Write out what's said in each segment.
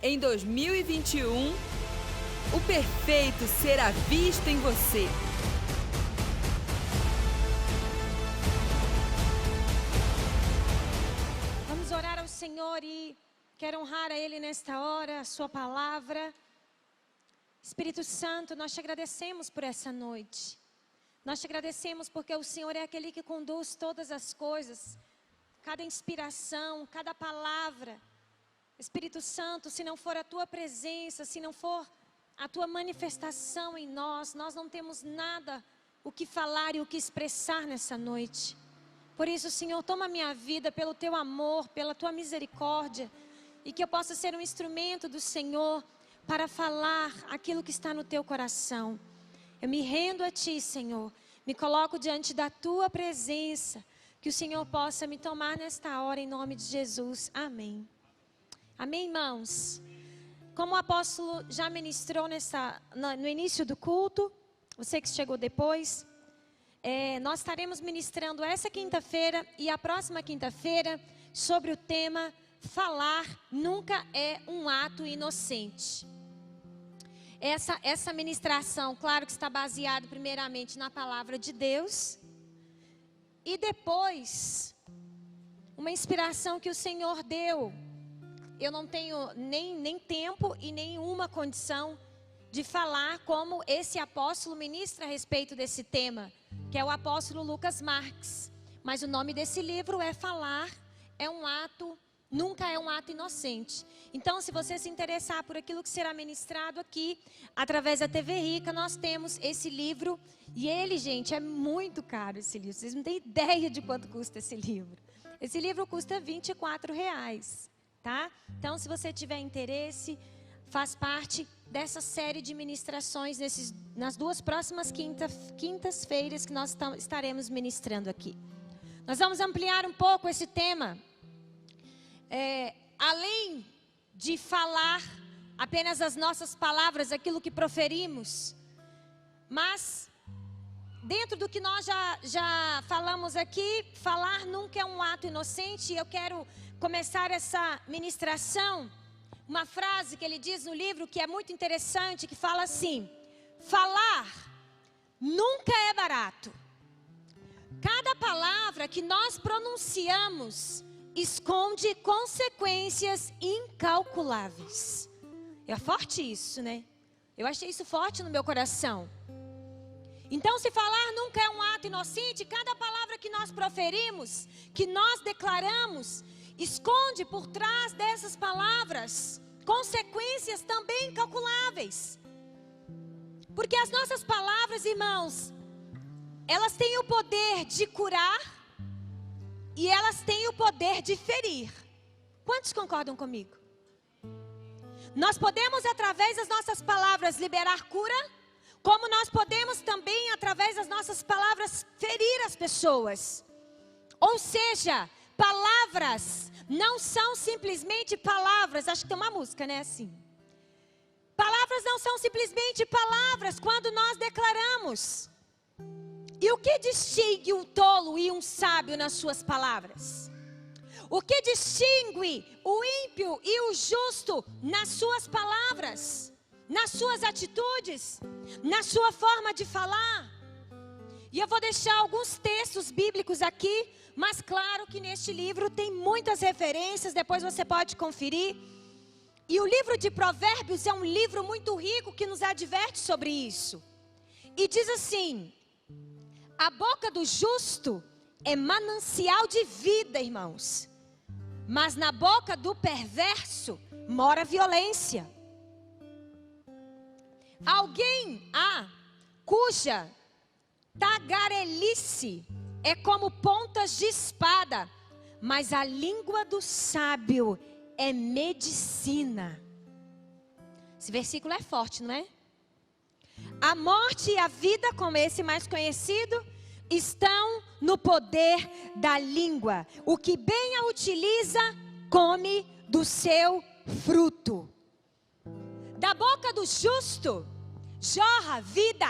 Em 2021, o perfeito será visto em você. Vamos orar ao Senhor e quero honrar a Ele nesta hora, a Sua palavra. Espírito Santo, nós te agradecemos por essa noite. Nós te agradecemos porque o Senhor é aquele que conduz todas as coisas, cada inspiração, cada palavra. Espírito Santo, se não for a Tua presença, se não for a Tua manifestação em nós, nós não temos nada o que falar e o que expressar nessa noite. Por isso, Senhor, toma a minha vida pelo Teu amor, pela Tua misericórdia, e que eu possa ser um instrumento do Senhor para falar aquilo que está no Teu coração. Eu me rendo a Ti, Senhor, me coloco diante da Tua presença, que o Senhor possa me tomar nesta hora, em nome de Jesus. Amém. Amém, irmãos? Como o apóstolo já ministrou no início do culto, você que chegou depois, nós estaremos ministrando essa quinta-feira e a próxima quinta-feira sobre o tema Falar nunca é um ato inocente. Essa ministração, claro que está baseada primeiramente na palavra de Deus. E depois, uma inspiração que o Senhor deu. Eu não tenho nem tempo e nenhuma condição de falar como esse apóstolo ministra a respeito desse tema, que é o apóstolo Lucas Marques. Mas o nome desse livro é Falar é um ato, nunca é um ato inocente. Então, se você se interessar por aquilo que será ministrado aqui, através da TV Rica, nós temos esse livro. E ele, gente, é muito caro esse livro. Vocês não têm ideia de quanto custa esse livro. Esse livro custa R$24, tá? Então, se você tiver interesse, faz parte dessa série de ministrações nas duas próximas quintas-feiras que nós estaremos ministrando aqui. Nós vamos ampliar um pouco esse tema. Além de falar apenas as nossas palavras, aquilo que proferimos, mas dentro do que nós já falamos aqui, falar nunca é um ato inocente. Eu quero começar essa ministração, uma frase que ele diz no livro que é muito interessante, que fala assim: falar nunca é barato. Cada palavra que nós pronunciamos esconde consequências incalculáveis. É forte isso, né? Eu achei isso forte no meu coração. Então, se falar nunca é um ato inocente, cada palavra que nós proferimos, que nós declaramos, esconde por trás dessas palavras consequências também incalculáveis. Porque as nossas palavras, irmãos, elas têm o poder de curar e elas têm o poder de ferir. Quantos concordam comigo? Nós podemos, através das nossas palavras, liberar cura, como nós podemos também, através das nossas palavras, ferir as pessoas. Ou seja, palavras não são simplesmente palavras. Acho que tem uma música, né, assim. Palavras não são simplesmente palavras quando nós declaramos. E o que distingue um tolo e um sábio nas suas palavras? O que distingue o ímpio e o justo nas suas palavras? Nas suas atitudes? Na sua forma de falar? E eu vou deixar alguns textos bíblicos aqui, mas claro que neste livro tem muitas referências, depois você pode conferir. E o livro de Provérbios é um livro muito rico que nos adverte sobre isso. E diz assim: a boca do justo é manancial de vida, irmãos. Mas na boca do perverso mora violência. Alguém cuja tagarelice é como pontas de espada, mas a língua do sábio é medicina. Esse versículo é forte, não é? A morte e a vida, como esse mais conhecido, estão no poder da língua. O que bem a utiliza, come do seu fruto. Da boca do justo jorra vida.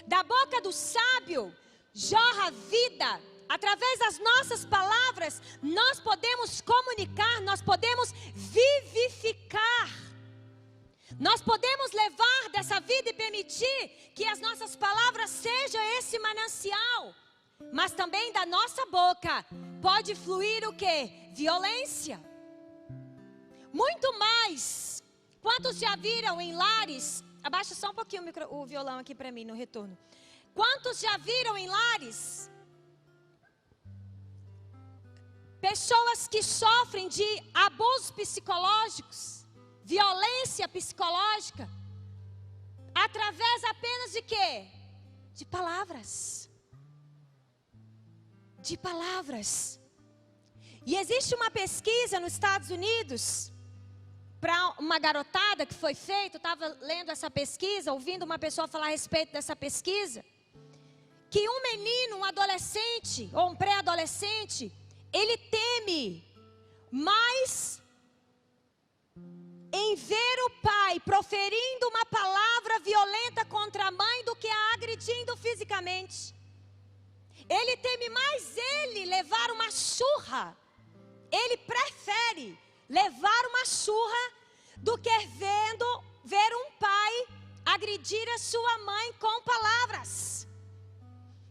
Da boca do sábio jorra vida. Através das nossas palavras, nós podemos comunicar, nós podemos vivificar Nós podemos levar dessa vida e permitir que as nossas palavras sejam esse manancial. Mas também da nossa boca pode fluir o quê? Violência. Muito mais. Quantos já viram em lares? Abaixa só um pouquinho o violão aqui para mim no retorno. Quantos já viram em lares pessoas que sofrem de abusos psicológicos, violência psicológica, através apenas de quê? De palavras. De palavras. E existe uma pesquisa nos Estados Unidos para uma garotada que foi feita. Eu estava lendo essa pesquisa, ouvindo uma pessoa falar a respeito dessa pesquisa, que um menino, um adolescente ou um pré-adolescente, ele teme mais em ver o pai proferindo uma palavra violenta contra a mãe do que a agredindo fisicamente. Ele teme mais ele levar uma surra. Ele prefere levar uma surra do que ver um pai agredir a sua mãe com palavras.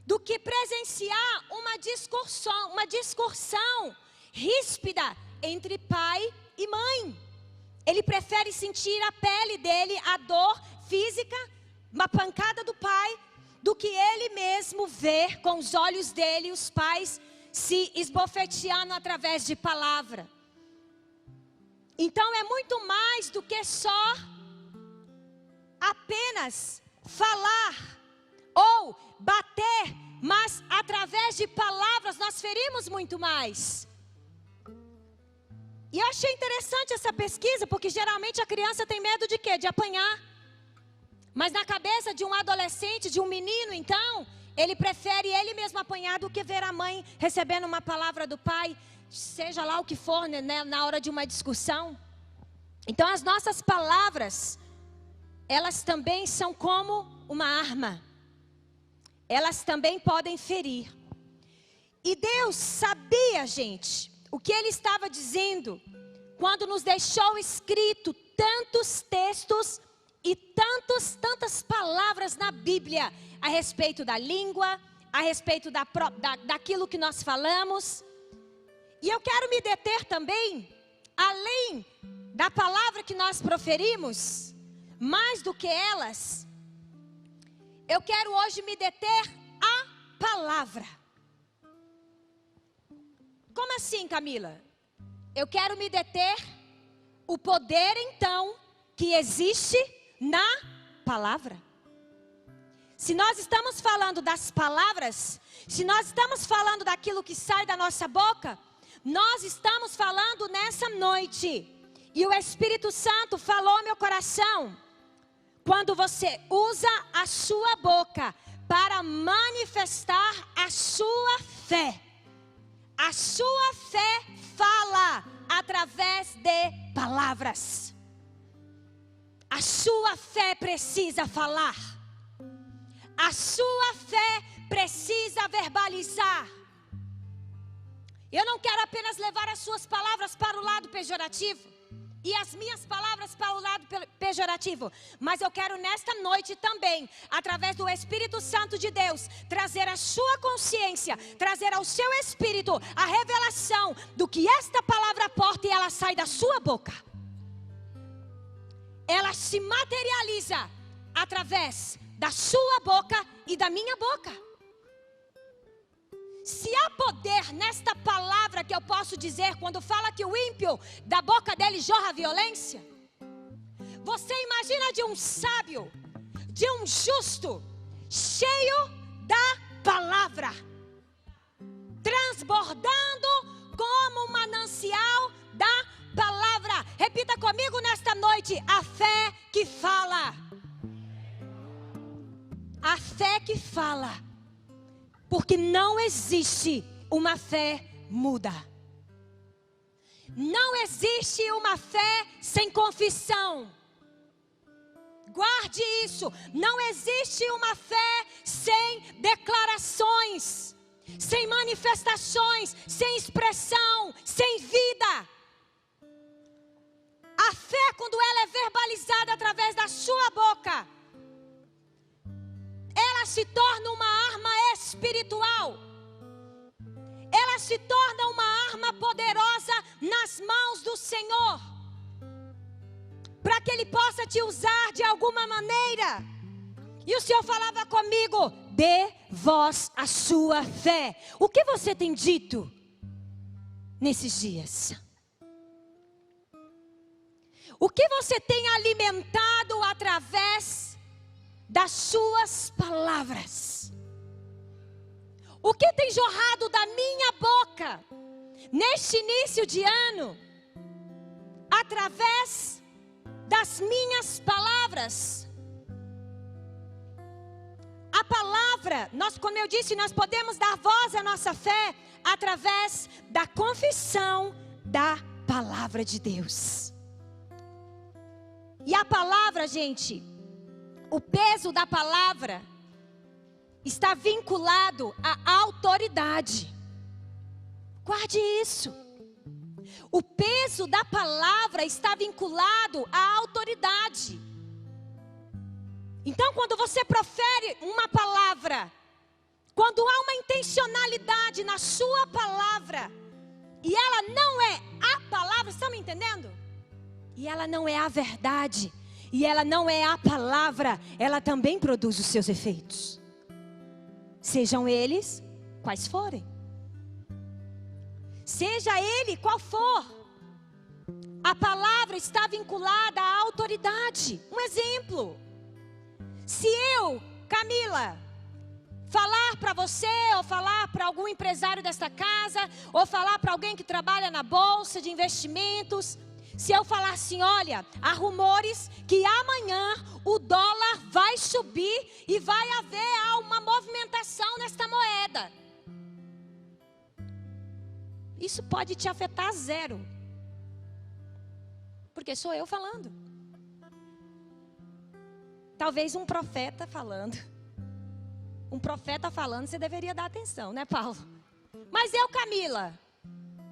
Do que presenciar uma discussão ríspida entre pai e mãe. Ele prefere sentir a pele dele, a dor física, uma pancada do pai, do que ele mesmo ver com os olhos dele os pais se esbofeteando através de palavra. Então é muito mais do que só apenas falar ou bater, mas através de palavras nós ferimos muito mais. E eu achei interessante essa pesquisa, porque geralmente a criança tem medo de quê? De apanhar. Mas na cabeça de um adolescente, de um menino, então, ele prefere ele mesmo apanhar do que ver a mãe recebendo uma palavra do pai, seja lá o que for, né, na hora de uma discussão. Então as nossas palavras, elas também são como uma arma. Elas também podem ferir. E Deus sabia, gente, o que Ele estava dizendo quando nos deixou escrito tantos textos e tantas palavras na Bíblia a respeito da língua, a respeito daquilo que nós falamos. E eu quero me deter também, além da palavra que nós proferimos, mais do que elas, eu quero hoje me deter à palavra. Como assim, Camila? Eu quero me deter o poder, então, que existe na palavra. Se nós estamos falando das palavras, se nós estamos falando daquilo que sai da nossa boca, nós estamos falando nessa noite. E o Espírito Santo falou ao meu coração. Quando você usa a sua boca para manifestar a sua fé. A sua fé fala através de palavras. A sua fé precisa falar. A sua fé precisa verbalizar. Eu não quero apenas levar as suas palavras para o lado pejorativo e as minhas palavras para o lado pejorativo, mas eu quero nesta noite também, através do Espírito Santo de Deus, trazer a sua consciência, trazer ao seu espírito a revelação do que esta palavra porta, e ela sai da sua boca. Ela se materializa através da sua boca e da minha boca. Se há poder nesta palavra que eu posso dizer, quando fala que o ímpio, da boca dele jorra violência. Você imagina de um sábio, de um justo, cheio da palavra, transbordando como um manancial da palavra. Repita comigo nesta noite: a fé que fala. A fé que fala. Porque não existe uma fé muda. Não existe uma fé sem confissão. Guarde isso. Não existe uma fé sem declarações, sem manifestações, sem expressão, sem vida. A fé quando ela é verbalizada através da sua boca, ela se torna uma arma espiritual. Ela se torna uma arma poderosa nas mãos do Senhor, para que Ele possa te usar de alguma maneira. E o Senhor falava comigo: dê voz à sua fé. O que você tem dito nesses dias? O que você tem alimentado através das suas palavras? O que tem jorrado da minha boca neste início de ano, através das minhas palavras? A palavra, como eu disse, nós podemos dar voz à nossa fé através da confissão da palavra de Deus. E a palavra, gente, o peso da palavra está vinculado à autoridade. Guarde isso. O peso da palavra está vinculado à autoridade. Então, quando você profere uma palavra, quando há uma intencionalidade na sua palavra, e ela não é a palavra, estão me entendendo? E ela não é a verdade, e ela não é a palavra, ela também produz os seus efeitos. Sejam eles quais forem. Seja ele qual for. A palavra está vinculada à autoridade. Um exemplo. Se eu, Camila, falar para você, ou falar para algum empresário desta casa, ou falar para alguém que trabalha na bolsa de investimentos, se eu falar assim: olha, há rumores que amanhã o dólar vai subir e vai haver uma movimentação nesta moeda. Isso pode te afetar zero. Porque sou eu falando. Talvez um profeta falando. Um profeta falando, você deveria dar atenção, né, Paulo? Mas eu, Camila...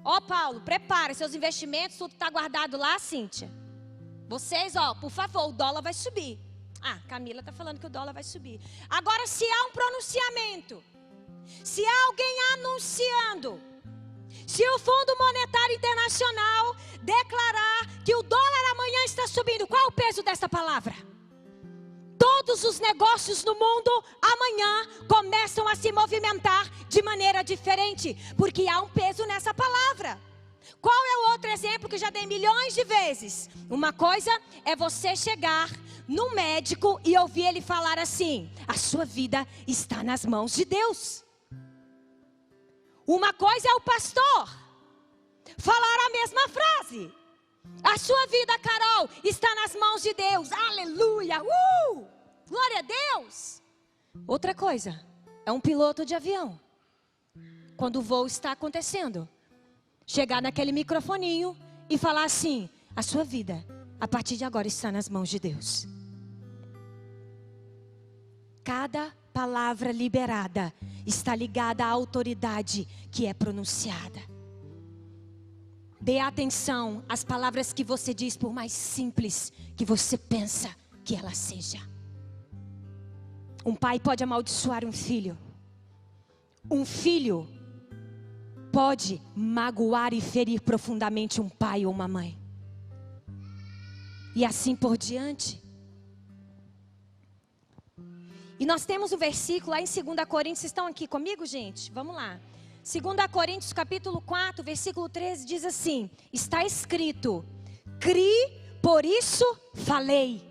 Ó, Paulo, prepara seus investimentos, tudo está guardado lá, Cíntia. Vocês, por favor, o dólar vai subir. Ah, Camila está falando que o dólar vai subir. Agora, se há um pronunciamento, se há alguém anunciando, se o Fundo Monetário Internacional declarar que o dólar amanhã está subindo, qual é o peso dessa palavra? Todos os negócios no mundo amanhã começam a se movimentar de maneira diferente, porque há um peso nessa palavra. Qual é o outro exemplo que já dei milhões de vezes? Uma coisa é você chegar no médico e ouvir ele falar assim: a sua vida está nas mãos de Deus. Uma coisa é o pastor falar a mesma frase: a sua vida, Carol, está nas mãos de Deus. Aleluia! Glória a Deus! Outra coisa é um piloto de avião, quando o voo está acontecendo, chegar naquele microfoninho e falar assim: a sua vida, a partir de agora, está nas mãos de Deus. Cada palavra liberada está ligada à autoridade que é pronunciada. Dê atenção às palavras que você diz, por mais simples que você pensa que ela seja. Um pai pode amaldiçoar um filho. Um filho pode magoar e ferir profundamente um pai ou uma mãe. E assim por diante. E nós temos um versículo lá em 2 Coríntios. Vocês estão aqui comigo, gente? Vamos lá. 2 Coríntios capítulo 4, versículo 13 diz assim: está escrito: cri, por isso falei.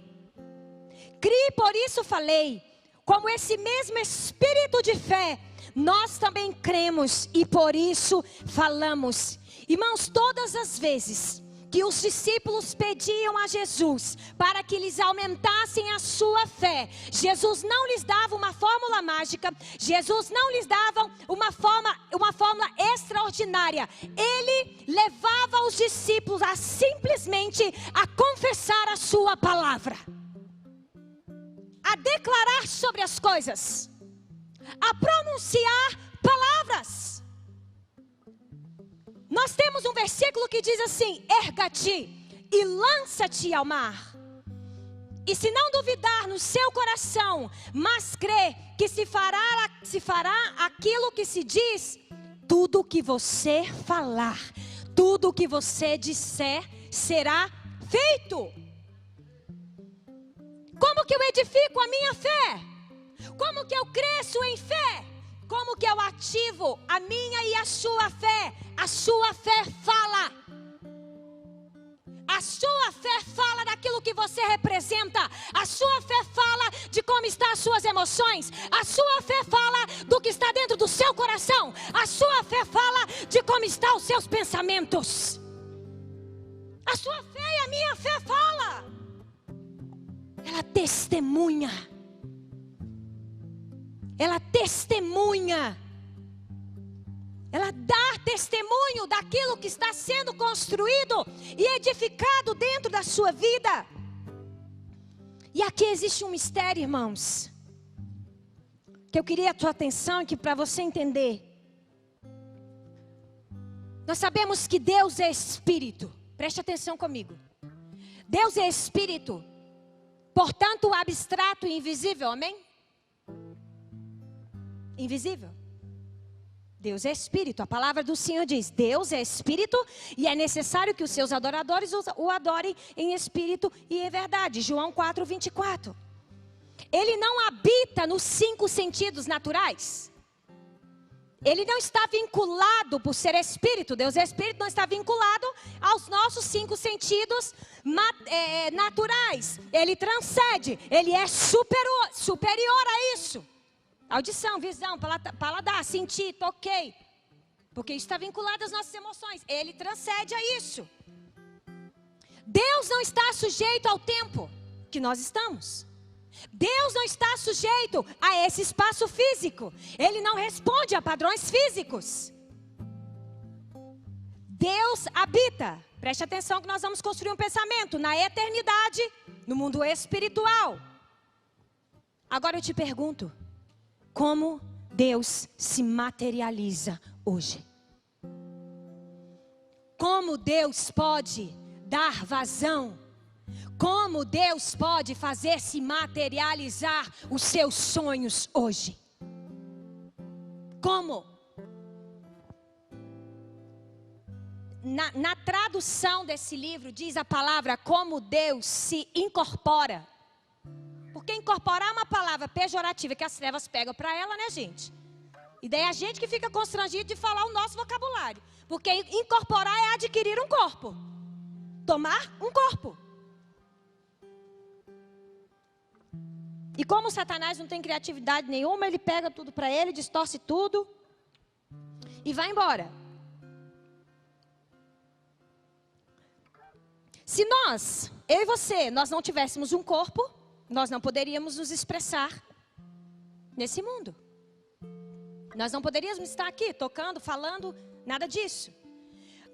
Cri, por isso falei. Como esse mesmo espírito de fé, nós também cremos e por isso falamos. Irmãos, todas as vezes que os discípulos pediam a Jesus para que lhes aumentassem a sua fé, Jesus não lhes dava uma fórmula mágica, Jesus não lhes dava uma fórmula extraordinária. Ele levava os discípulos a simplesmente a confessar a sua palavra, a declarar sobre as coisas, a pronunciar palavras. Nós temos um versículo que diz assim: erga-te e lança-te ao mar. E se não duvidar no seu coração, mas crer que se fará aquilo que se diz, tudo que você falar, tudo que você disser, será feito. Como que eu edifico a minha fé? Como que eu cresço em fé? Como que eu ativo a minha e a sua fé? A sua fé fala. A sua fé fala daquilo que você representa. A sua fé fala de como estão as suas emoções. A sua fé fala do que está dentro do seu coração. A sua fé fala de como estão os seus pensamentos. A sua fé e a minha fé fala. Ela testemunha. Ela testemunha. Ela dá testemunho daquilo que está sendo construído e edificado dentro da sua vida. E aqui existe um mistério, irmãos, que eu queria a tua atenção aqui para você entender. Nós sabemos que Deus é Espírito. Preste atenção comigo. Deus é Espírito. Portanto, abstrato e invisível, amém? Invisível. Deus é Espírito. A palavra do Senhor diz: Deus é Espírito e é necessário que os seus adoradores o adorem em Espírito e em verdade. João 4:24. Ele não habita nos 5 sentidos naturais. Ele não está vinculado por ser Espírito. Deus é Espírito, não está vinculado aos nossos 5 sentidos naturais. Ele transcende. Ele é superior a isso. Audição, visão, paladar, sentir, toquei. Porque isso está vinculado às nossas emoções. Ele transcende a isso. Deus não está sujeito ao tempo que nós estamos. Deus não está sujeito a esse espaço físico. Ele não responde a padrões físicos. Deus habita. Preste atenção que nós vamos construir um pensamento na eternidade, no mundo espiritual. Agora eu te pergunto. Como Deus se materializa hoje? Como Deus pode dar vazão? Como Deus pode fazer se materializar os seus sonhos hoje? Como? Na tradução desse livro diz a palavra como Deus se incorpora. Porque incorporar é uma palavra pejorativa que as trevas pegam para ela, né, gente? E daí a gente que fica constrangido de falar o nosso vocabulário. Porque incorporar é adquirir um corpo. Tomar um corpo. E como Satanás não tem criatividade nenhuma, ele pega tudo para ele, distorce tudo e vai embora. Se nós, eu e você, nós não tivéssemos um corpo, nós não poderíamos nos expressar nesse mundo. Nós não poderíamos estar aqui tocando, falando, nada disso.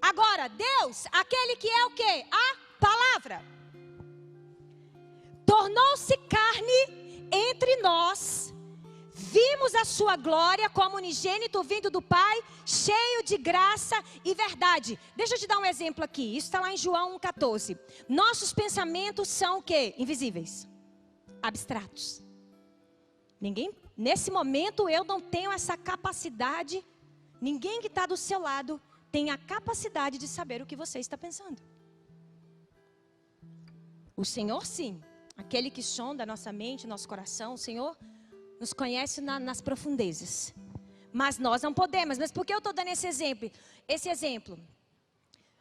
Agora, Deus, aquele que é o quê? A palavra. Tornou-se carne entre nós. Vimos a sua glória como unigênito vindo do Pai, cheio de graça e verdade. Deixa eu te dar um exemplo aqui. Isso está lá em João 1,14. Nossos pensamentos são o quê? Invisíveis. Abstratos. Nesse momento eu não tenho essa capacidade. Ninguém que está do seu lado tem a capacidade de saber o que você está pensando. O Senhor sim. Aquele que sonda a nossa mente, nosso coração. O Senhor nos conhece nas profundezas. Mas nós não podemos. Mas por que eu estou dando esse exemplo? Esse exemplo.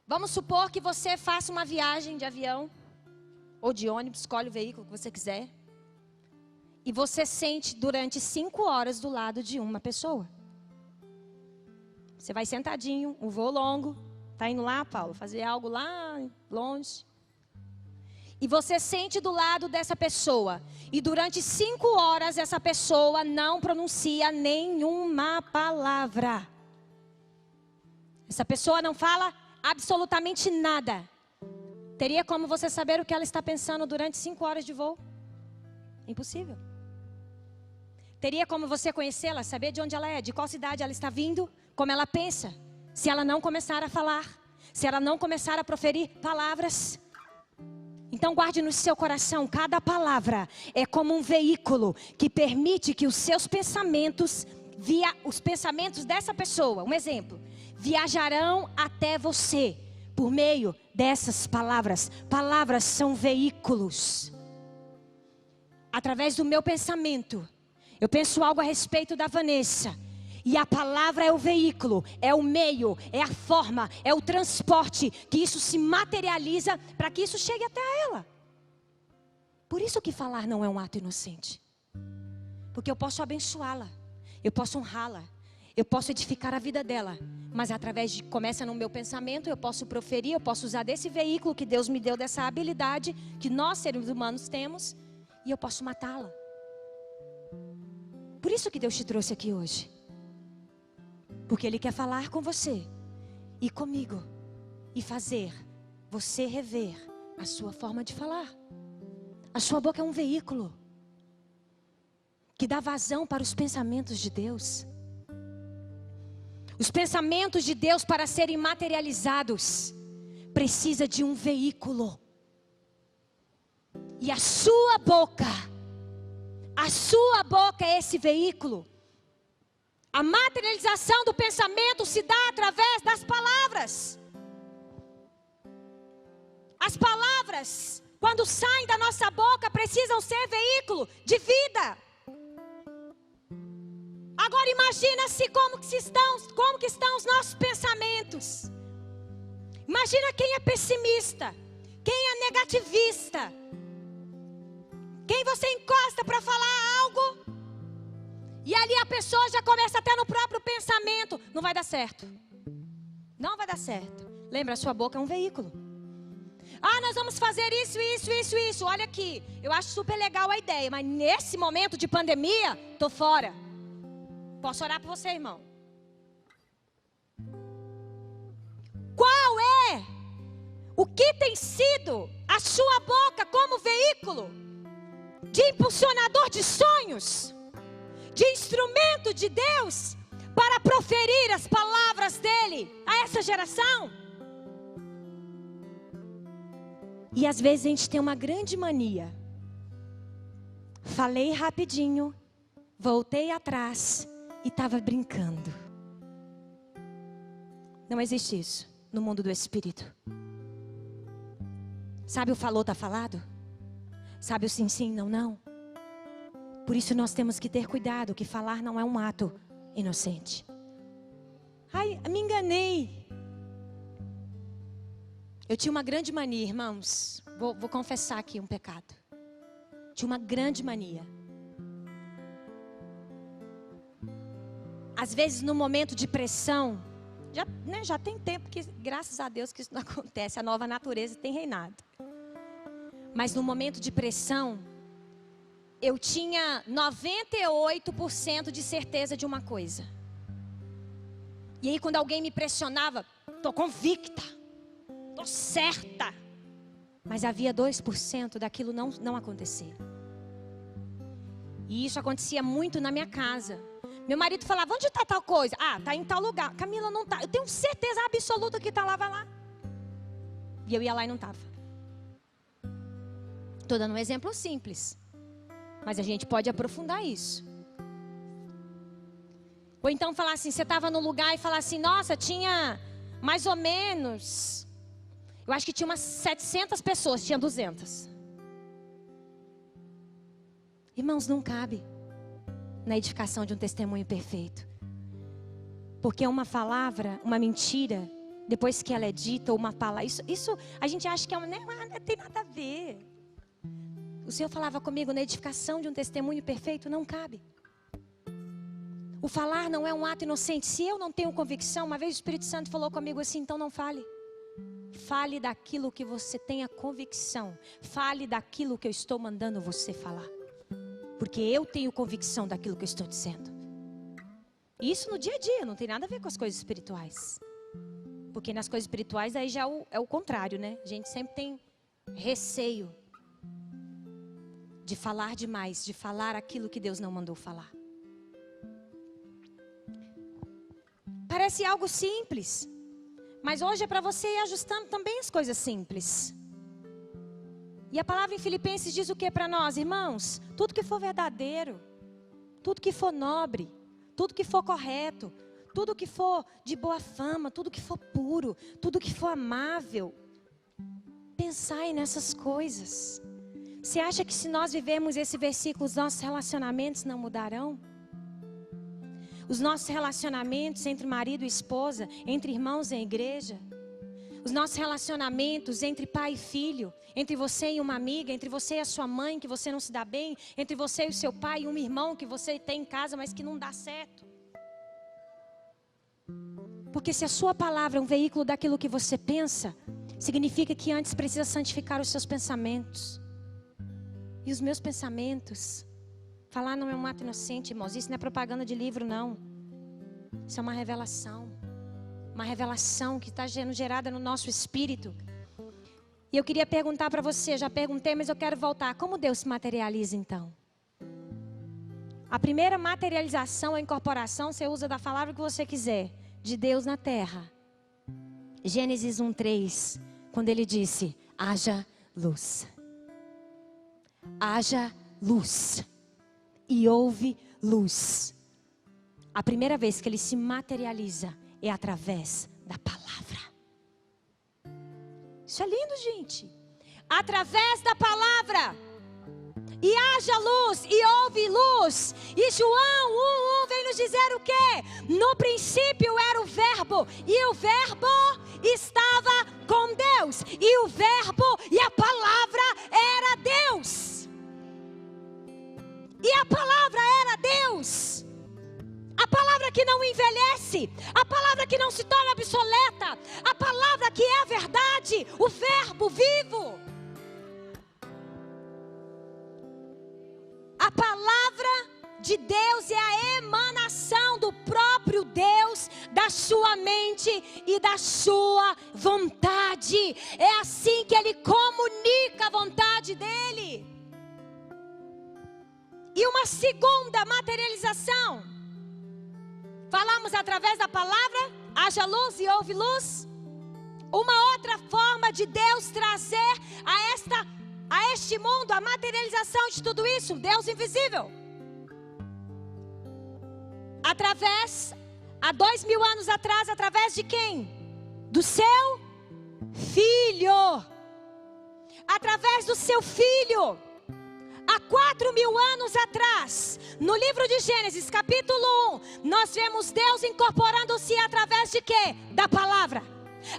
Vamos supor que você faça uma viagem de avião ou de ônibus, escolhe o veículo que você quiser. E você sente durante 5 horas do lado de uma pessoa. Você vai sentadinho, um voo longo. Está indo lá, Paulo, fazer algo lá longe. E você sente do lado dessa pessoa. E durante 5 horas essa pessoa não pronuncia nenhuma palavra. Essa pessoa não fala absolutamente nada. Teria como você saber o que ela está pensando durante 5 horas de voo? Impossível. Teria como você conhecê-la, saber de onde ela é, de qual cidade ela está vindo, como ela pensa, se ela não começar a falar, se ela não começar a proferir palavras? Então guarde no seu coração, cada palavra é como um veículo que permite que os seus pensamentos, os pensamentos dessa pessoa, um exemplo, viajarão até você por meio dessas palavras. Palavras são veículos. Através do meu pensamento, eu penso algo a respeito da Vanessa. E a palavra é o veículo, é o meio, é a forma, é o transporte, que isso se materializa para que isso chegue até ela. Por isso que falar não é um ato inocente. Porque eu posso abençoá-la, eu posso honrá-la, eu posso edificar a vida dela. Mas começa no meu pensamento, eu posso proferir, eu posso usar desse veículo que Deus me deu, dessa habilidade que nós seres humanos temos, e eu posso matá-la. Por isso que Deus te trouxe aqui hoje. Porque Ele quer falar com você e comigo e fazer você rever a sua forma de falar. A sua boca é um veículo que dá vazão para os pensamentos de Deus. Os pensamentos de Deus, para serem materializados, precisa de um veículo. E a sua boca é esse veículo. A materialização do pensamento se dá através das palavras. As palavras, quando saem da nossa boca, precisam ser veículo de vida. Agora imagina-se como que estão os nossos pensamentos. Imagina quem é pessimista, quem é negativista, quem você encosta para falar algo. E ali a pessoa já começa até no próprio pensamento. Não vai dar certo. Não vai dar certo. Lembra, a sua boca é um veículo. Nós vamos fazer isso. Olha aqui, eu acho super legal a ideia, mas nesse momento de pandemia, tô fora. Posso orar por você, irmão? Qual é o que tem sido a sua boca como veículo de impulsionador de sonhos? De instrumento de Deus para proferir as palavras dele a essa geração. E às vezes a gente tem uma grande mania. Falei rapidinho, voltei atrás e estava brincando. Não existe isso no mundo do Espírito. Sabe o falou, tá falado? Sabe o sim, sim, não, não? Por isso nós temos que ter cuidado, que falar não é um ato inocente. Me enganei. Eu tinha uma grande mania, irmãos. Vou confessar aqui um pecado. Tinha uma grande mania. Às vezes no momento de pressão, já tem tempo que, graças a Deus, que isso não acontece. A nova natureza tem reinado. Mas no momento de pressão, eu tinha 98% de certeza de uma coisa. E aí quando alguém me pressionava, tô convicta, tô certa. Mas havia 2% daquilo não acontecer. E isso acontecia muito na minha casa. Meu marido falava, onde está tal coisa? Está em tal lugar. Camila, não está. Eu tenho certeza absoluta que está lá, vai lá. E eu ia lá e não estava. Estou dando um exemplo simples. Mas a gente pode aprofundar isso. Ou então falar assim, você estava no lugar e falar assim, nossa, tinha mais ou menos, eu acho que tinha umas 700 pessoas, tinha 200. Irmãos, não cabe na edificação de um testemunho perfeito. Porque uma palavra, uma mentira, depois que ela é dita, ou uma palavra, isso a gente acha que não tem nada a ver. O Senhor falava comigo, na edificação de um testemunho perfeito, não cabe. O falar não é um ato inocente. Se eu não tenho convicção, uma vez o Espírito Santo falou comigo assim, então não fale. Fale daquilo que você tenha convicção. Fale daquilo que eu estou mandando você falar. Porque eu tenho convicção daquilo que eu estou dizendo. E isso no dia a dia, não tem nada a ver com as coisas espirituais. Porque nas coisas espirituais aí já é o contrário, né? A gente sempre tem receio de falar demais, de falar aquilo que Deus não mandou falar. Parece algo simples, mas hoje é para você ir ajustando também as coisas simples. E a palavra em Filipenses diz o que para nós, irmãos? Tudo que for verdadeiro, tudo que for nobre, tudo que for correto, tudo que for de boa fama, tudo que for puro, tudo que for amável, pensai nessas coisas. Você acha que se nós vivermos esse versículo, os nossos relacionamentos não mudarão? Os nossos relacionamentos entre marido e esposa, entre irmãos em igreja, os nossos relacionamentos entre pai e filho, entre você e uma amiga, entre você e a sua mãe que você não se dá bem, entre você e o seu pai e um irmão que você tem em casa, mas que não dá certo. Porque se a sua palavra é um veículo daquilo que você pensa, significa que antes precisa santificar os seus pensamentos. E os meus pensamentos, falar não é um ato inocente, irmãos, isso não é propaganda de livro, não. Isso é uma revelação que está sendo gerada no nosso espírito. E eu queria perguntar para você, já perguntei, mas eu quero voltar. Como Deus se materializa então? A primeira materialização, a incorporação, você usa da palavra que você quiser, de Deus na terra. Gênesis 1:3, quando ele disse, haja luz. Haja luz. E houve luz. A primeira vez que ele se materializa é através da palavra. Isso é lindo, gente. Através da palavra. E haja luz, e houve luz. E João 1:1 vem nos dizer o quê? No princípio era o verbo, e o verbo estava com Deus. E o verbo e a palavra era Deus. E a palavra era Deus. A palavra que não envelhece, a palavra que não se torna obsoleta, a palavra que é a verdade, o verbo vivo. A palavra de Deus é a emanação do próprio Deus, da sua mente e da sua vontade. É assim que Ele comunica a vontade dEle. E uma segunda materialização. Falamos através da palavra, haja luz e houve luz. Uma outra forma de Deus trazer a este mundo a materialização de tudo isso, Deus invisível. Através, há 2000 anos atrás, através de quem? Do seu Filho. Através do seu Filho. Há 4000 anos atrás, no livro de Gênesis, capítulo 1, nós vemos Deus incorporando-se através de quê? Da palavra.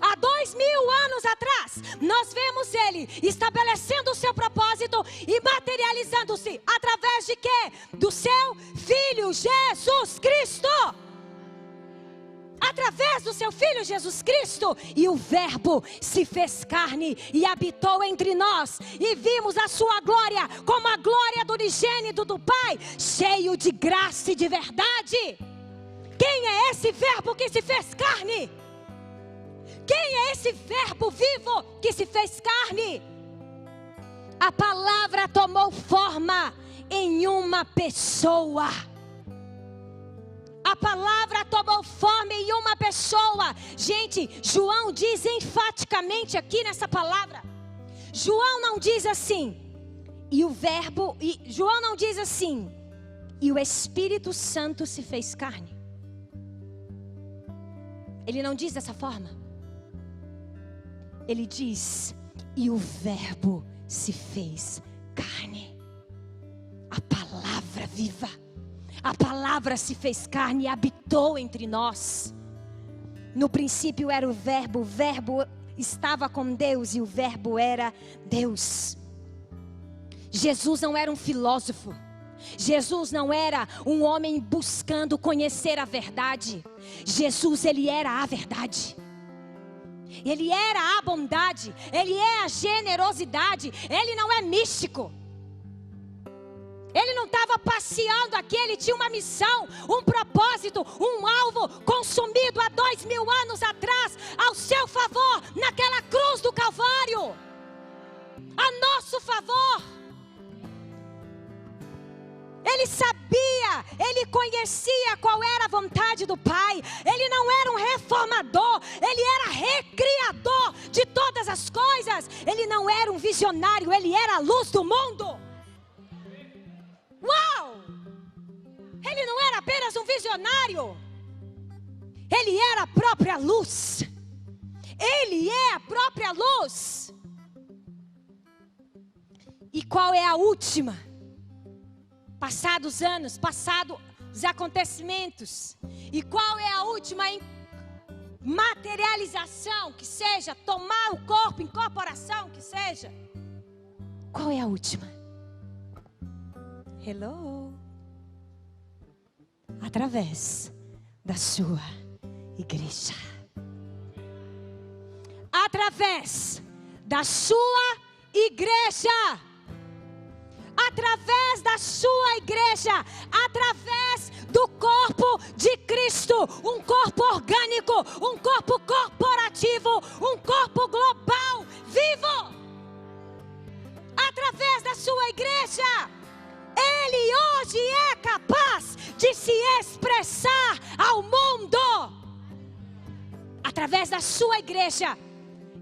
Há 2000 anos atrás, nós vemos Ele estabelecendo o seu propósito e materializando-se através de quê? Do seu Filho Jesus Cristo. Através do seu Filho Jesus Cristo. E o verbo se fez carne e habitou entre nós. E vimos a sua glória como a glória do unigênito do Pai, cheio de graça e de verdade. Quem é esse verbo que se fez carne? Quem é esse verbo vivo que se fez carne? A palavra tomou forma em uma pessoa. A palavra tomou forma em uma pessoa. Gente, João diz enfaticamente aqui nessa palavra. João não diz assim, e o verbo, João não diz assim, e o Espírito Santo se fez carne. Ele não diz dessa forma. Ele diz, e o verbo se fez carne. A palavra viva. A palavra se fez carne e habitou entre nós. No princípio era o verbo estava com Deus e o verbo era Deus. Jesus não era um filósofo. Jesus não era um homem buscando conhecer a verdade. Jesus, Ele era a verdade. Ele era a bondade. Ele é a generosidade. Ele não é místico. Ele não estava passeando aqui, ele tinha uma missão, um propósito, um alvo consumido há 2000 anos atrás, ao seu favor, naquela cruz do Calvário, a nosso favor. Ele sabia Aleluia! Ele conhecia qual era a vontade do Pai. Ele não era um reformador, ele era recriador de todas as coisas. Ele não era um visionário, ele era a luz do mundo. Uau! Ele não era apenas um visionário, ele era a própria luz. Ele é a própria luz. E qual é a última? Passados os anos, passados os acontecimentos. E qual é a última materialização? Que seja tomar o corpo, incorporação, que seja. Qual é a última? Hello. Através da sua igreja. Através da sua igreja. Através da sua igreja, através do corpo de Cristo, um corpo orgânico, um corpo corporativo, um corpo global, vivo. Através da sua igreja, Ele hoje é capaz de se expressar ao mundo. Através da sua igreja.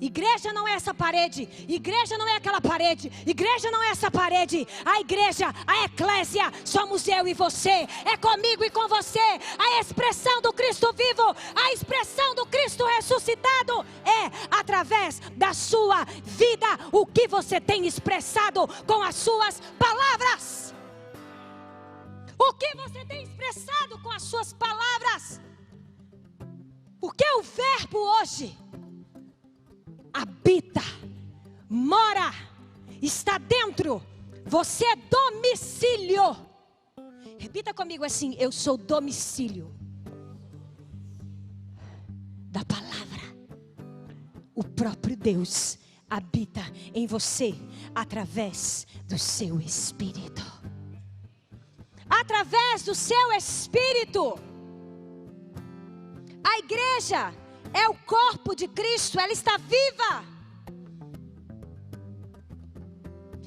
Igreja não é essa parede, igreja não é aquela parede, igreja não é essa parede. A igreja, a eclésia, somos eu e você, é comigo e com você. A expressão do Cristo vivo, a expressão do Cristo ressuscitado é através da sua vida, o que você tem expressado com as suas palavras. O que você tem expressado com as suas palavras? Porque o verbo hoje habita, mora, está dentro. Você é domicílio. Repita comigo assim: eu sou domicílio da palavra. O próprio Deus habita em você através do seu Espírito. Através do seu Espírito. A igreja é o corpo de Cristo, ela está viva.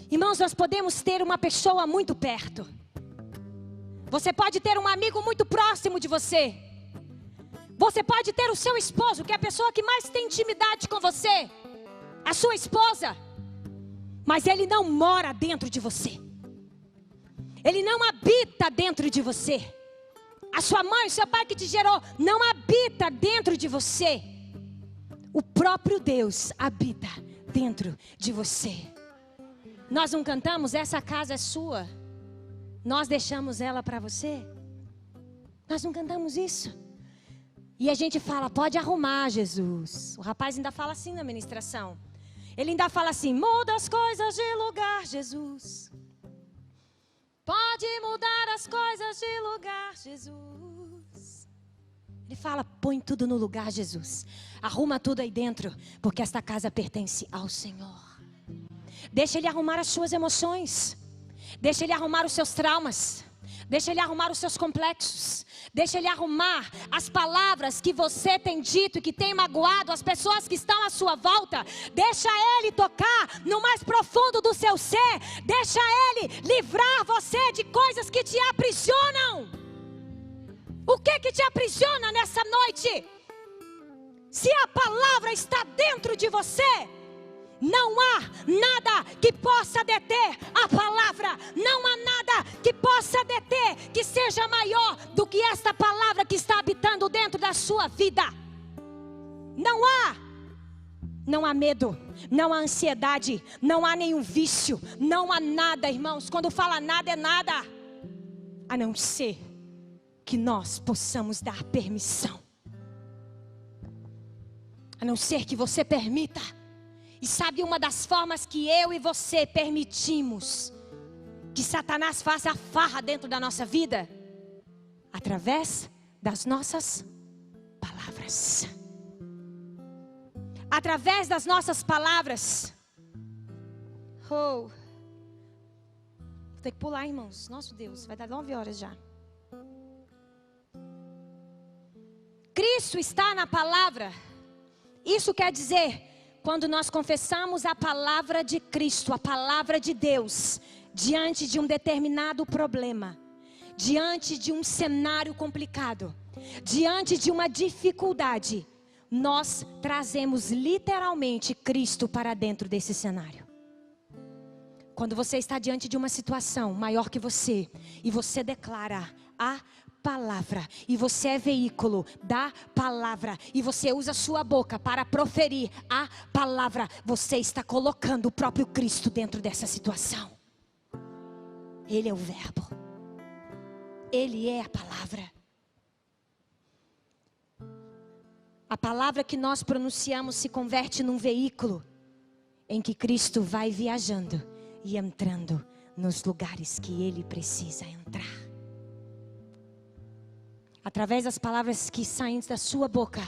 Irmãos, nós podemos ter uma pessoa muito perto. Você pode ter um amigo muito próximo de você. Você pode ter o seu esposo, que é a pessoa que mais tem intimidade com você, a sua esposa. Mas ele não mora dentro de você. Ele não habita dentro de você. A sua mãe, o seu pai que te gerou, não habita dentro de você. O próprio Deus habita dentro de você. Nós não cantamos, essa casa é sua, nós deixamos ela para você. Nós não cantamos isso. E a gente fala, pode arrumar, Jesus. O rapaz ainda fala assim na ministração. Ele ainda fala assim, muda as coisas de lugar, Jesus. Pode mudar as coisas de lugar, Jesus. Ele fala, põe tudo no lugar, Jesus. Arruma tudo aí dentro, porque esta casa pertence ao Senhor. Deixa Ele arrumar as suas emoções. Deixa Ele arrumar os seus traumas. Deixa Ele arrumar os seus complexos. Deixa Ele arrumar as palavras que você tem dito e que tem magoado as pessoas que estão à sua volta. Deixa Ele tocar no mais profundo do seu ser. Deixa Ele livrar você de coisas que te aprisionam. O que te aprisiona nessa noite? Se a palavra está dentro de você, não há nada que possa deter a palavra. Não há nada que possa deter, que seja maior do que esta palavra que está habitando dentro da sua vida. Não há. Não há medo, não há ansiedade, não há nenhum vício, não há nada, irmãos. Quando fala nada, é nada. A não ser que nós possamos dar permissão. A não ser que você permita. E sabe uma das formas que eu e você permitimos que Satanás faça a farra dentro da nossa vida? Através das nossas palavras. Através das nossas palavras. Oh. Vou ter que pular, irmãos. Nosso Deus, vai dar 9 horas já. Cristo está na palavra. Isso quer dizer, quando nós confessamos a palavra de Cristo, a palavra de Deus, diante de um determinado problema, diante de um cenário complicado, diante de uma dificuldade, nós trazemos literalmente Cristo para dentro desse cenário. Quando você está diante de uma situação maior que você, e você declara a palavra, e você é veículo da palavra, e você usa a sua boca para proferir a palavra, você está colocando o próprio Cristo dentro dessa situação. Ele é o verbo, Ele é a palavra. A palavra que nós pronunciamos se converte num veículo em que Cristo vai viajando e entrando nos lugares que Ele precisa entrar. Através das palavras que saem da sua boca,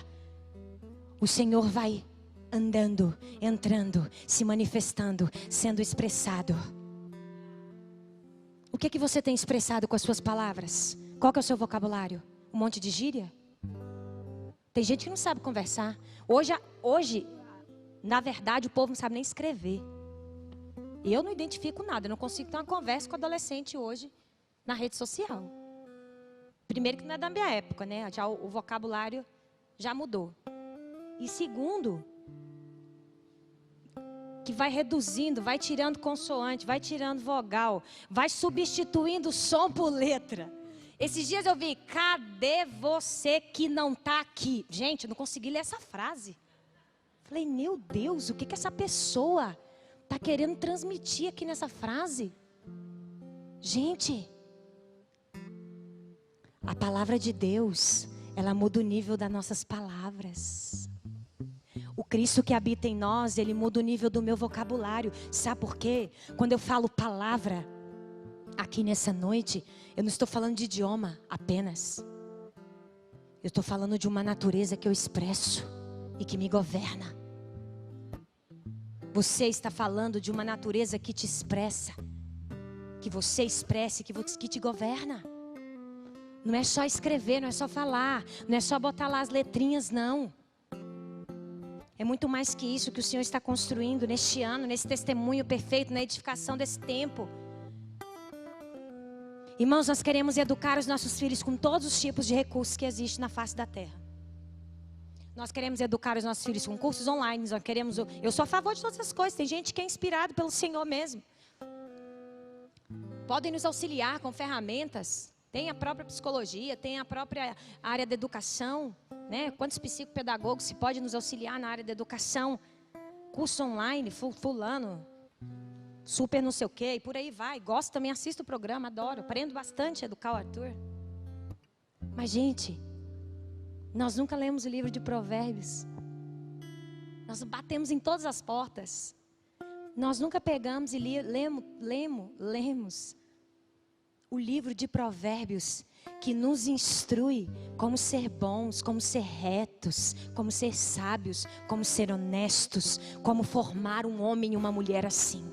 o Senhor vai andando, entrando, se manifestando, sendo expressado. O que você tem expressado com as suas palavras? Qual que é o seu vocabulário? Um monte de gíria? Tem gente que não sabe conversar. Hoje, na verdade, o povo não sabe nem escrever. Eu não identifico nada. Eu não consigo ter uma conversa com adolescente hoje na rede social. Primeiro que não é da minha época, né? Já o vocabulário já mudou. E segundo, que vai reduzindo, vai tirando consoante, vai tirando vogal, vai substituindo som por letra. Esses dias eu vi, cadê você que não está aqui? Gente, eu não consegui ler essa frase. Falei, meu Deus, o que essa pessoa está querendo transmitir aqui nessa frase? Gente, a palavra de Deus, ela muda o nível das nossas palavras. O Cristo que habita em nós, Ele muda o nível do meu vocabulário. Sabe por quê? Quando eu falo palavra aqui nessa noite, eu não estou falando de idioma apenas. Eu estou falando de uma natureza que eu expresso e que me governa. Você está falando de uma natureza que te expressa, que você expressa e que te governa. Não é só escrever, não é só falar, não é só botar lá as letrinhas, não. É muito mais que isso que o Senhor está construindo neste ano, nesse testemunho perfeito, na edificação desse tempo. Irmãos, nós queremos educar os nossos filhos com todos os tipos de recursos que existem na face da terra. Nós queremos educar os nossos filhos com cursos online. Eu sou a favor de todas essas coisas. Tem gente que é inspirado pelo Senhor mesmo. Podem nos auxiliar com ferramentas. Tem a própria psicologia, tem a própria área da educação, né? Quantos psicopedagogos se pode nos auxiliar na área da educação? Curso online, fulano, super não sei o quê, e por aí vai. Gosto também, assisto o programa, adoro. Aprendo bastante a educar o Arthur. Mas, gente, nós nunca lemos o livro de Provérbios. Nós batemos em todas as portas. Nós nunca pegamos e lemos o livro de Provérbios, que nos instrui como ser bons, como ser retos, como ser sábios, como ser honestos, como formar um homem e uma mulher assim.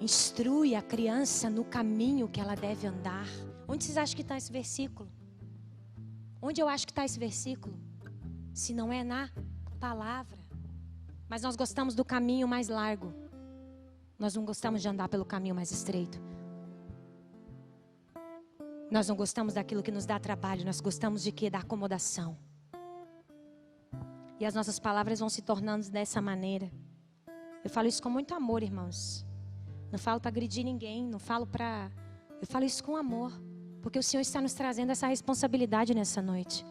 Instrui a criança no caminho que ela deve andar. Onde vocês acham que está esse versículo? Onde eu acho que está esse versículo? Se não é na palavra. Mas nós gostamos do caminho mais largo. Nós não gostamos de andar pelo caminho mais estreito. Nós não gostamos daquilo que nos dá trabalho. Nós gostamos de quê? Da acomodação. E as nossas palavras vão se tornando dessa maneira. Eu falo isso com muito amor, irmãos. Não falo para agredir ninguém. Eu falo isso com amor. Porque o Senhor está nos trazendo essa responsabilidade nessa noite.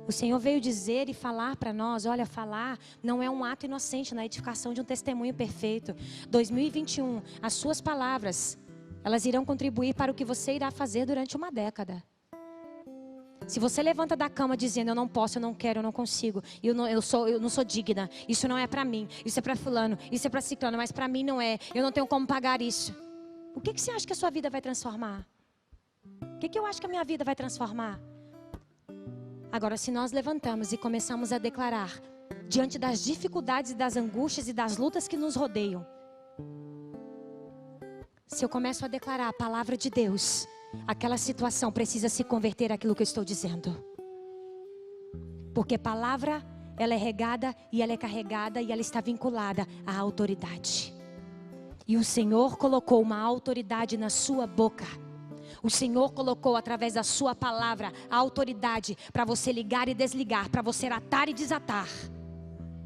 O Senhor veio dizer e falar para nós, olha, falar não é um ato inocente na edificação de um testemunho perfeito. 2021, as suas palavras, elas irão contribuir para o que você irá fazer durante uma década. Se você levanta da cama dizendo, eu não posso, eu não quero, eu não consigo, eu não sou digna, isso não é para mim, isso é para fulano, isso é para ciclano, mas para mim não é, eu não tenho como pagar isso. O que você acha que a sua vida vai transformar? O que eu acho que a minha vida vai transformar? Agora, se nós levantamos e começamos a declarar, diante das dificuldades e das angústias e das lutas que nos rodeiam, se eu começo a declarar a palavra de Deus, aquela situação precisa se converter àquilo que eu estou dizendo. Porque palavra, ela é regada e ela é carregada e ela está vinculada à autoridade. E o Senhor colocou uma autoridade na sua boca. O Senhor colocou através da sua palavra a autoridade para você ligar e desligar, para você atar e desatar.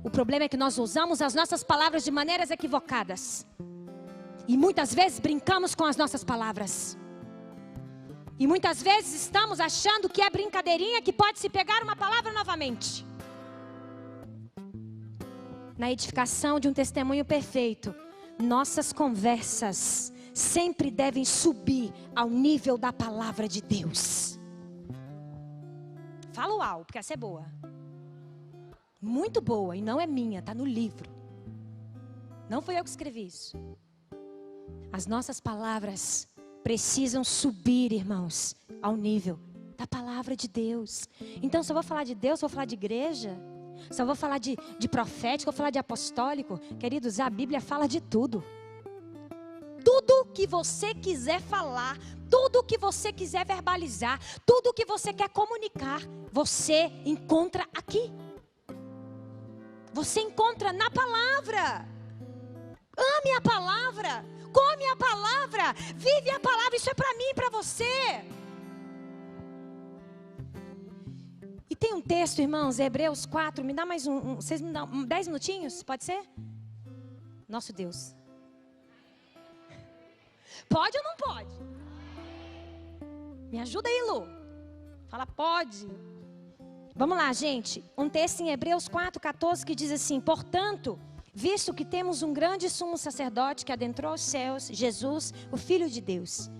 O problema é que nós usamos as nossas palavras de maneiras equivocadas. E muitas vezes brincamos com as nossas palavras. E muitas vezes estamos achando que é brincadeirinha, que pode se pegar uma palavra novamente. Na edificação de um testemunho perfeito, nossas conversas sempre devem subir ao nível da palavra de Deus. Fala uau, porque essa é boa. Muito boa, e não é minha, está no livro. Não fui eu que escrevi isso. As nossas palavras precisam subir, irmãos, ao nível da palavra de Deus. Então, se eu vou falar de Deus, se eu vou falar de igreja, se eu vou falar de profético, vou falar de apostólico, queridos, a Bíblia fala de tudo. Tudo que você quiser falar, tudo que você quiser verbalizar, tudo que você quer comunicar, você encontra aqui. Você encontra na palavra. Ame a palavra, come a palavra, vive a palavra. Isso é para mim e para você. E tem um texto, irmãos, Hebreus 4, me dá mais vocês me dão 10 minutinhos, pode ser? Nosso Deus. Pode ou não pode? Me ajuda aí, Lu. Fala, pode. Vamos lá, gente. Um texto em Hebreus 4:14 que diz assim: portanto, visto que temos um grande sumo sacerdote que adentrou os céus, Jesus, o Filho de Deus,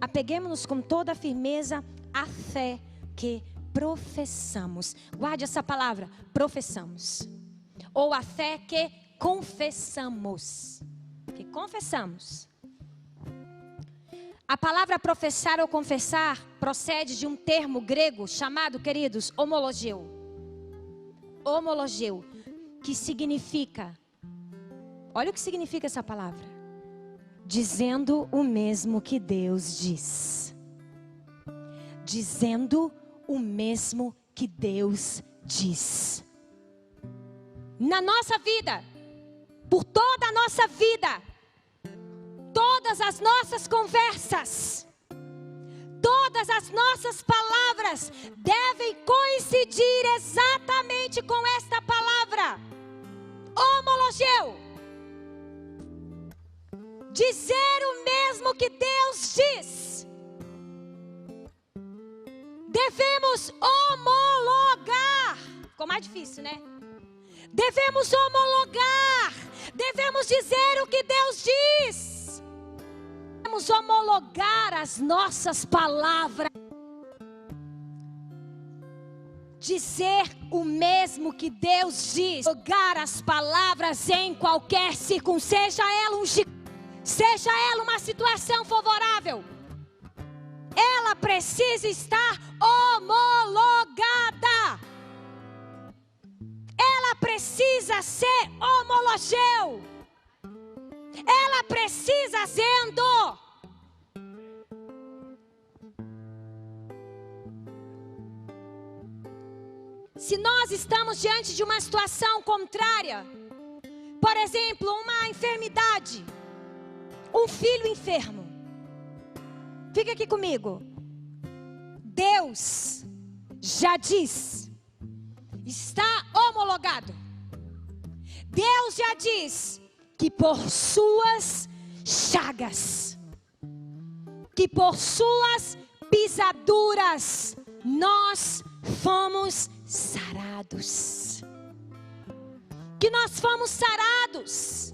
apeguemo-nos com toda a firmeza à fé que professamos. Guarde essa palavra, professamos. Ou a fé que confessamos. Que confessamos. A palavra professar ou confessar procede de um termo grego chamado, queridos, homologeu. Homologeu, que significa, olha o que significa essa palavra: dizendo o mesmo que Deus diz. Dizendo o mesmo que Deus diz. Na nossa vida, por toda a nossa vida, todas as nossas conversas, todas as nossas palavras devem coincidir exatamente com esta palavra. Homologeu. Dizer o mesmo que Deus diz. Devemos homologar. Ficou mais difícil, né? Devemos homologar. Devemos dizer o que Deus diz. Devemos homologar as nossas palavras. Dizer o mesmo que Deus diz. Homologar as palavras em qualquer circunstância, seja ela uma situação favorável. Ela precisa estar homologada. Ela precisa ser homologeu. Ela precisa sendo. Se nós estamos diante de uma situação contrária, por exemplo, uma enfermidade, um filho enfermo, fica aqui comigo. Deus já diz, está homologado. Deus já diz que por suas chagas, que por suas pisaduras, nós fomos sarados. Que nós fomos sarados.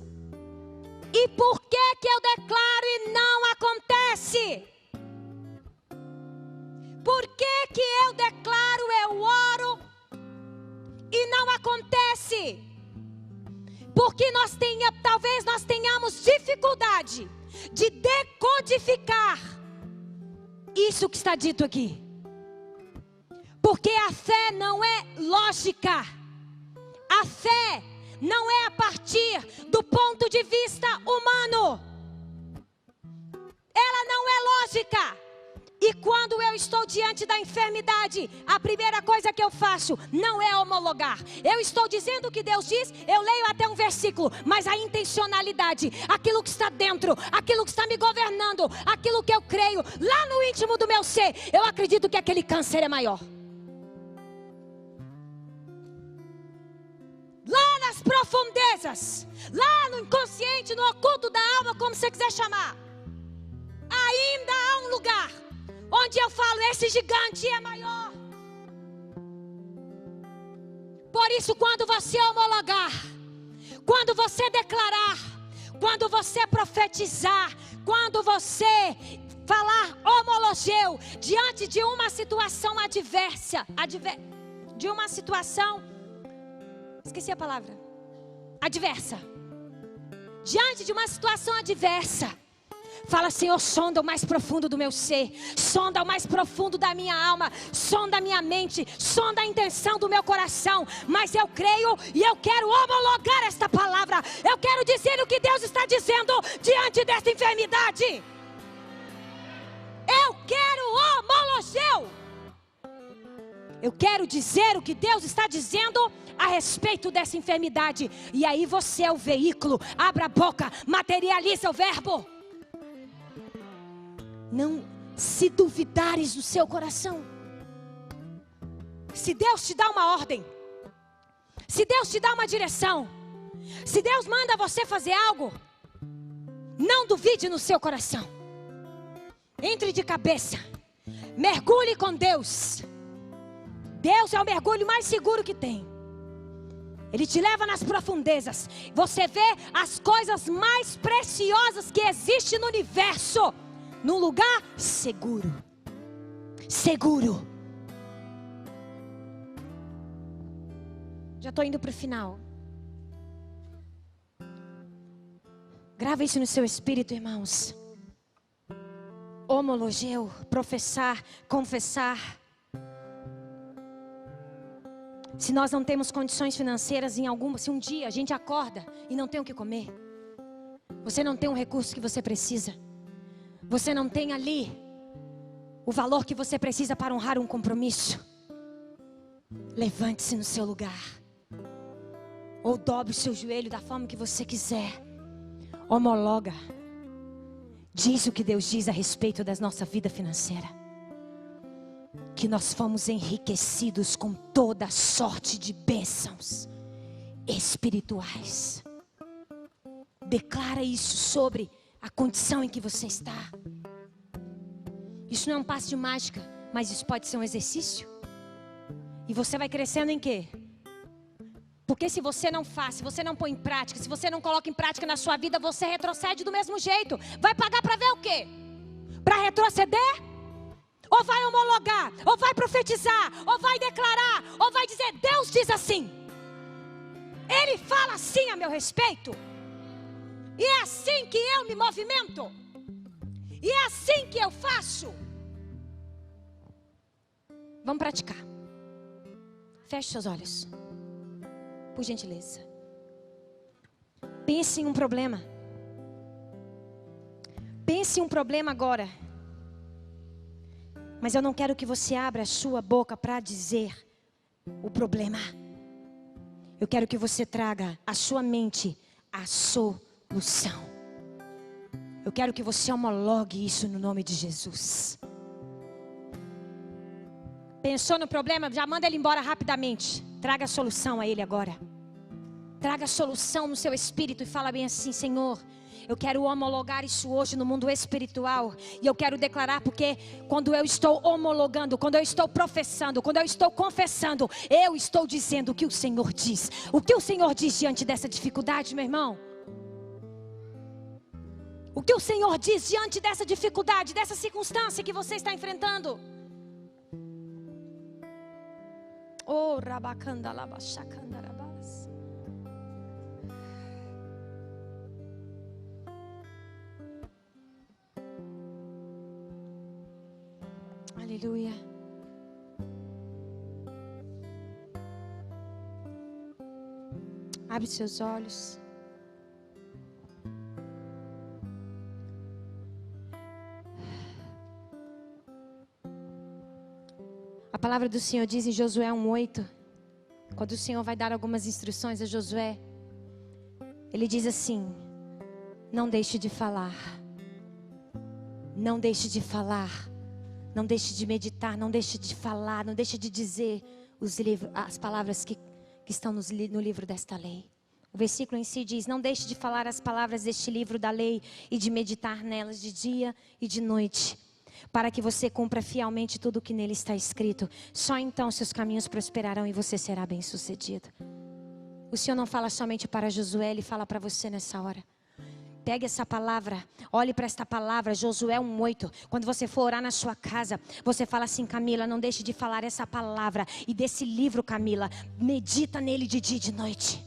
E por que eu declaro e não acontece? Por que eu declaro, eu oro e não acontece? Porque talvez nós tenhamos dificuldade de decodificar isso que está dito aqui. Porque a fé não é lógica. A fé não é a partir do ponto de vista humano. Ela não é lógica. E quando eu estou diante da enfermidade, a primeira coisa que eu faço não é homologar. Eu estou dizendo o que Deus diz, eu leio até um versículo, mas a intencionalidade, aquilo que está dentro, aquilo que está me governando, aquilo que eu creio, lá no íntimo do meu ser, eu acredito que aquele câncer é maior. Lá nas profundezas, lá no inconsciente, no oculto da alma, como você quiser chamar, ainda há um lugar onde eu falo, esse gigante é maior. Por isso, quando você homologar, quando você declarar, quando você profetizar, quando você falar homologeu diante de uma situação adversa, de uma situação, esqueci a palavra, adversa, diante de uma situação adversa, fala, Senhor, sonda o mais profundo do meu ser, sonda o mais profundo da minha alma, sonda a minha mente, sonda a intenção do meu coração, mas eu creio e eu quero homologar esta palavra, eu quero dizer o que Deus está dizendo diante desta enfermidade. Eu quero homologeu. Eu quero dizer o que Deus está dizendo a respeito dessa enfermidade. E aí você é o veículo, abra a boca, materializa o verbo. Não se duvidares no seu coração. Se Deus te dá uma ordem, se Deus te dá uma direção, se Deus manda você fazer algo, não duvide no seu coração. Entre de cabeça, mergulhe com Deus. Deus é o mergulho mais seguro que tem. Ele te leva nas profundezas. Você vê as coisas mais preciosas que existem no universo, num lugar seguro. Seguro. Já estou indo para o final. Grava isso no seu espírito, irmãos. Homologeu, professar, confessar. Se nós não temos condições financeiras se um dia a gente acorda e não tem o que comer, você não tem um recurso que você precisa, você não tem ali o valor que você precisa para honrar um compromisso, levante-se no seu lugar, ou dobre o seu joelho da forma que você quiser, homologa, diz o que Deus diz a respeito da nossa vida financeira, que nós fomos enriquecidos com toda sorte de bênçãos espirituais. Declara isso sobre a condição em que você está. Isso não é um passe de mágica, mas isso pode ser um exercício. E você vai crescendo em quê? Porque se você não faz, se você não põe em prática, se você não coloca em prática na sua vida, você retrocede do mesmo jeito. Vai pagar para ver o quê? Para retroceder? Ou vai homologar? Ou vai profetizar? Ou vai declarar? Ou vai dizer, Deus diz assim. Ele fala assim a meu respeito. E é assim que eu me movimento. E é assim que eu faço. Vamos praticar. Feche seus olhos. Por gentileza. Pense em um problema. Pense em um problema agora. Mas eu não quero que você abra a sua boca para dizer o problema. Eu quero que você traga à sua mente a solução. Eu quero que você homologue isso no nome de Jesus. Pensou no problema? Já manda ele embora rapidamente. Traga a solução a ele agora. Traga a solução no seu espírito e fala bem assim, Senhor, eu quero homologar isso hoje no mundo espiritual. E eu quero declarar, porque quando eu estou homologando, quando eu estou professando, quando eu estou confessando, eu estou dizendo o que o Senhor diz. O que o Senhor diz diante dessa dificuldade, meu irmão? O que o Senhor diz diante dessa dificuldade, dessa circunstância que você está enfrentando? Oh, rabacandalabachacandalabas. Aleluia. Abre seus olhos. A palavra do Senhor diz em Josué 1:8, quando o Senhor vai dar algumas instruções a Josué, Ele diz assim: não deixe de falar, não deixe de falar, não deixe de meditar, não deixe de falar, não deixe de dizer as palavras que estão no livro desta lei. O versículo em si diz: não deixe de falar as palavras deste livro da lei e de meditar nelas de dia e de noite, para que você cumpra fielmente tudo o que nele está escrito. Só então seus caminhos prosperarão e você será bem-sucedido. O Senhor não fala somente para Josué, Ele fala para você nessa hora. Pegue essa palavra, olhe para esta palavra, Josué 1:8. Quando você for orar na sua casa, você fala assim: Camila, não deixe de falar essa palavra. E desse livro, Camila, medita nele de dia e de noite.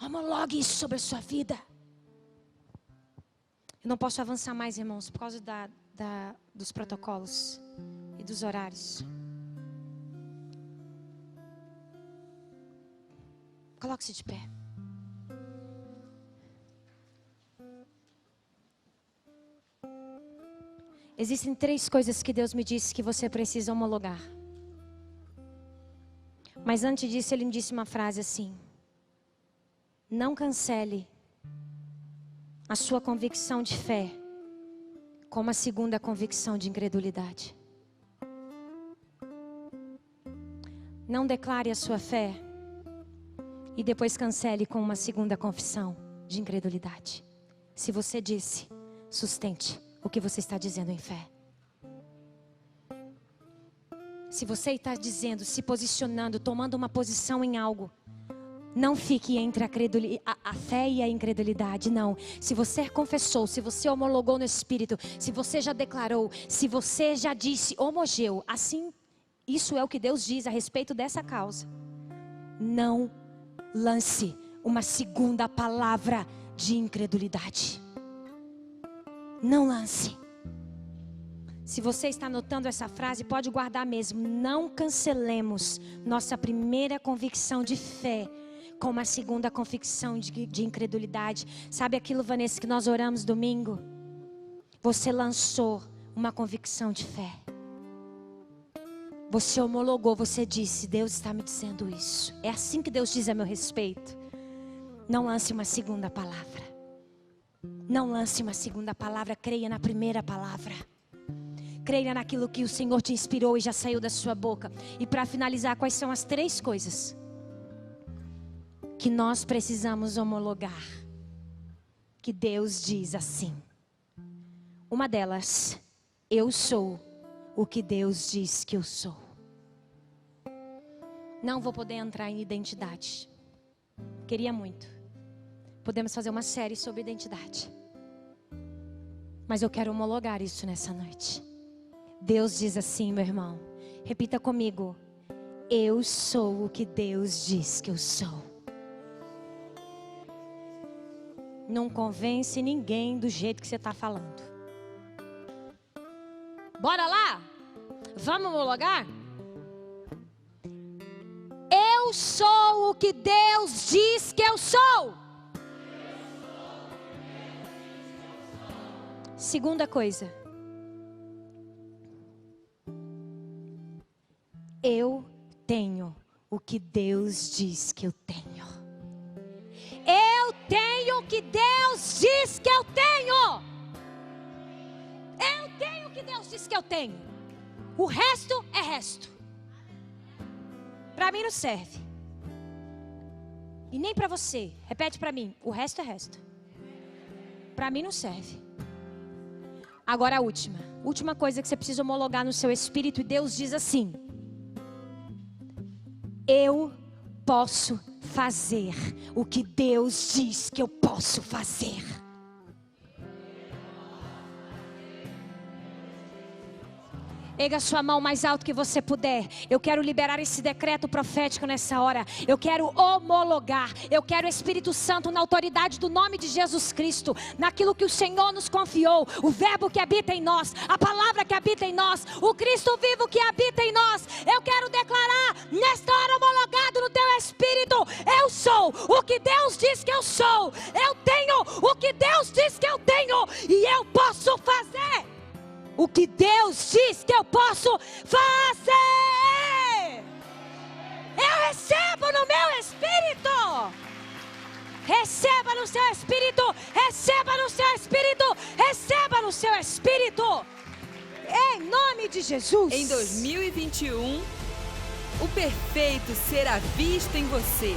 Homologue isso sobre a sua vida. Eu não posso avançar mais, irmãos, por causa dos protocolos e dos horários. Coloque-se de pé. Existem 3 coisas que Deus me disse que você precisa homologar. Mas antes disso, Ele me disse uma frase assim: não cancele a sua convicção de fé com uma segunda convicção de incredulidade. Não declare a sua fé e depois cancele com uma segunda confissão de incredulidade. Se você disse, sustente o que você está dizendo em fé. Se você está dizendo, se posicionando, tomando uma posição em algo, não fique entre a fé e a incredulidade, não. Se você confessou, se você homologou no Espírito, se você já declarou, se você já disse, homogeu, assim, isso é o que Deus diz a respeito dessa causa. Não lance uma segunda palavra de incredulidade. Não lance. Se você está anotando essa frase, pode guardar mesmo. Não cancelemos nossa primeira convicção de fé com uma segunda convicção de incredulidade. Sabe aquilo, Vanessa, que nós oramos domingo? Você lançou uma convicção de fé. Você homologou, você disse, Deus está me dizendo isso. É assim que Deus diz a meu respeito. Não lance uma segunda palavra. Não lance uma segunda palavra, creia na primeira palavra. Creia naquilo que o Senhor te inspirou e já saiu da sua boca. E para finalizar, quais são as 3 coisas que nós precisamos homologar? Que Deus diz assim. Uma delas, eu sou o que Deus diz que eu sou. Não vou poder entrar em identidade. Queria muito. Podemos fazer uma série sobre identidade. Mas eu quero homologar isso nessa noite. Deus diz assim, meu irmão. Repita comigo. Eu sou o que Deus diz que eu sou. Não convence ninguém do jeito que você está falando. Bora lá? Vamos homologar? Eu sou o que Deus diz que eu sou. Segunda coisa. Eu tenho o que Deus diz que eu tenho. Eu tenho o que Deus diz que eu tenho. Eu tenho o que Deus diz que eu tenho. O resto é resto. Para mim não serve. E nem para você. Repete para mim. O resto é resto. Para mim não serve. Agora a última coisa que você precisa homologar no seu espírito. E Deus diz assim: eu posso fazer o que Deus diz que eu posso fazer. Erga sua mão mais alto que você puder. Eu quero liberar esse decreto profético nessa hora. Eu quero homologar. Eu quero o Espírito Santo na autoridade do nome de Jesus Cristo. Naquilo que o Senhor nos confiou. O verbo que habita em nós. A palavra que habita em nós. O Cristo vivo que habita em nós. Eu quero declarar nesta hora homologado no teu espírito. Eu sou o que Deus diz que eu sou. Eu tenho o que Deus diz que eu tenho. E eu posso fazer. o que Deus diz que eu posso fazer. Eu recebo no meu espírito. Receba no seu espírito. Receba no seu espírito. Receba no seu espírito. Em nome de Jesus. Em 2021, o perfeito será visto em você.